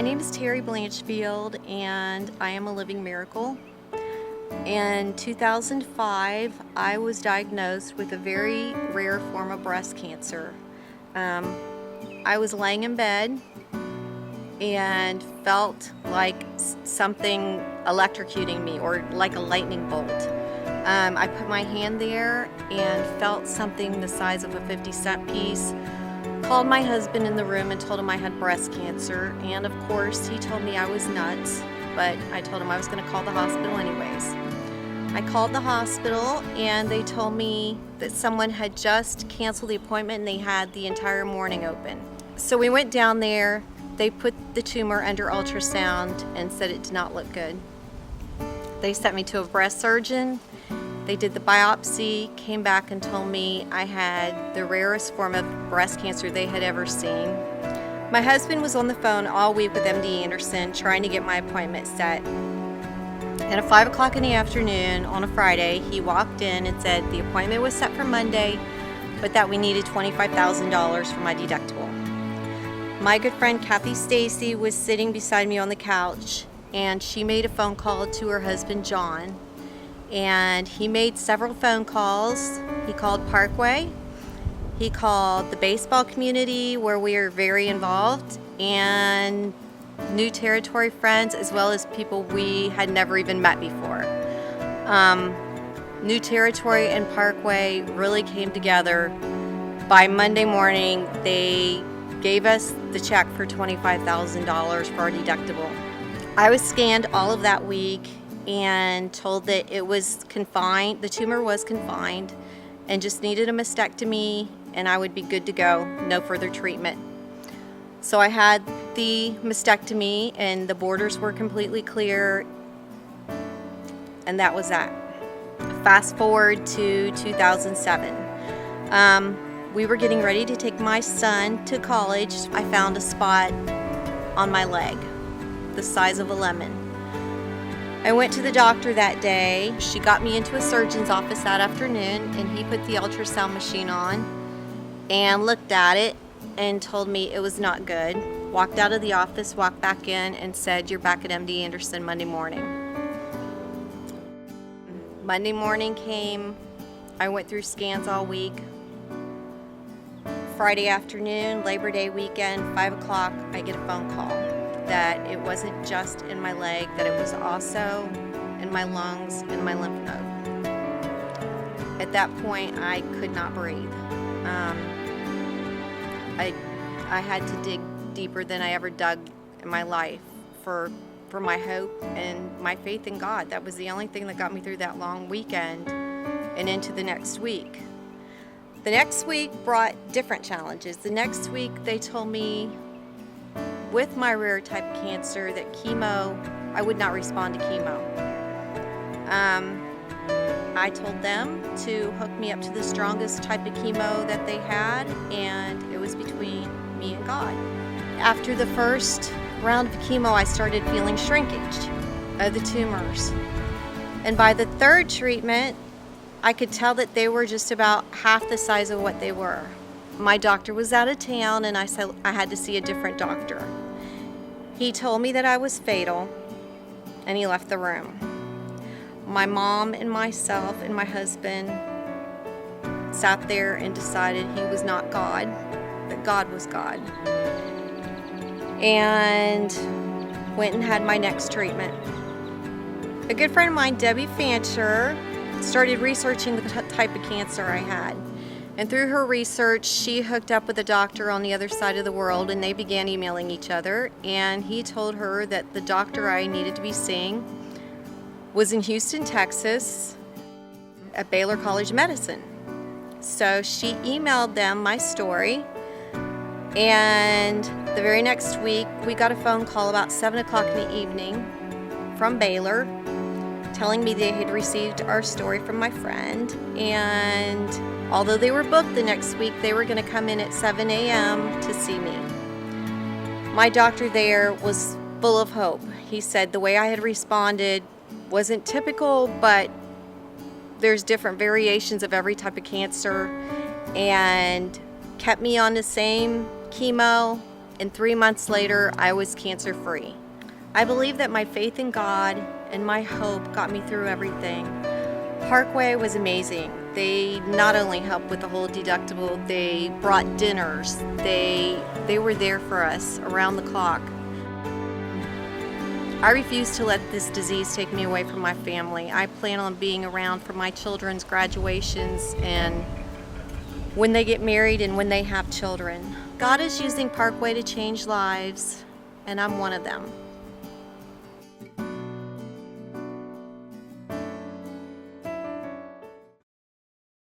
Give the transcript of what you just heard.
My name is Terri Blanchfield, and I am a living miracle. In 2005, I was diagnosed with a very rare form of breast cancer. I was laying in bed and felt like something electrocuting me, or like a lightning bolt. I put my hand there and felt something the size of a 50-cent piece. Called my husband in the room and told him I had breast cancer, and of course he told me I was nuts, but I told him I was going to call the hospital anyways. I called the hospital and they told me that someone had just canceled the appointment and they had the entire morning open. So we went down there. They put the tumor under ultrasound and said it did not look good. They sent me to a breast surgeon. They did the biopsy, came back and told me I had the rarest form of breast cancer they had ever seen. My husband was on the phone all week with MD Anderson trying to get my appointment set. And at 5 o'clock in the afternoon on a Friday, he walked in and said the appointment was set for Monday, but that we needed $25,000 for my deductible. My good friend Kathy Stacy was sitting beside me on the couch, and she made a phone call to her husband John. And he made several phone calls. He called Parkway, he called the baseball community where we are very involved, and New Territory friends, as well as people we had never even met before. New Territory and Parkway really came together. By Monday morning, they gave us the check for $25,000 for our deductible. I was scanned all of that week and told that it was confined, the tumor was confined, and just needed a mastectomy and I would be good to go, no further treatment. So I had the mastectomy and the borders were completely clear, and that was that. Fast forward to 2007. We were getting ready to take my son to college. I found a spot on my leg, the size of a lemon. I went to the doctor that day. She got me into a surgeon's office that afternoon, and he put the ultrasound machine on and looked at it and told me it was not good. Walked out of the office, walked back in, and said, "You're back at MD Anderson Monday morning." Monday morning came. I went through scans all week. Friday afternoon, Labor Day weekend, 5 o'clock, I get a phone call that it wasn't just in my leg, that it was also in my lungs and my lymph node. At that point, I could not breathe. I had to dig deeper than I ever dug in my life for my hope and my faith in God. That was the only thing that got me through that long weekend and into the next week. The next week brought different challenges. The next week they told me with my rare type of cancer that chemo, I would not respond to chemo. I told them to hook me up to the strongest type of chemo that they had, and it was between me and God. After the first round of chemo, I started feeling shrinkage of the tumors. And by the third treatment, I could tell that they were just about half the size of what they were. My doctor was out of town, and I said I had to see a different doctor. He told me that I was fatal, and he left the room. My mom and myself and my husband sat there and decided he was not God, that God was God, and went and had my next treatment. A good friend of mine, Debbie Fancher, started researching the type of cancer I had. And through her research, she hooked up with a doctor on the other side of the world, and they began emailing each other. And he told her that the doctor I needed to be seeing was in Houston, Texas, at Baylor College of Medicine. So she emailed them my story. And the very next week, we got a phone call about 7 o'clock in the evening from Baylor, telling me they had received our story from my friend, and although they were booked the next week, they were going to come in at 7 a.m. to see me. My doctor there was full of hope. He said the way I had responded wasn't typical, but there's different variations of every type of cancer, and kept me on the same chemo and 3 months later, I was cancer-free. I believe that my faith in God and my hope got me through everything. Parkway was amazing. They not only helped with the whole deductible, they brought dinners. They were there for us around the clock. I refuse to let this disease take me away from my family. I plan on being around for my children's graduations and when they get married and when they have children. God is using Parkway to change lives, and I'm one of them.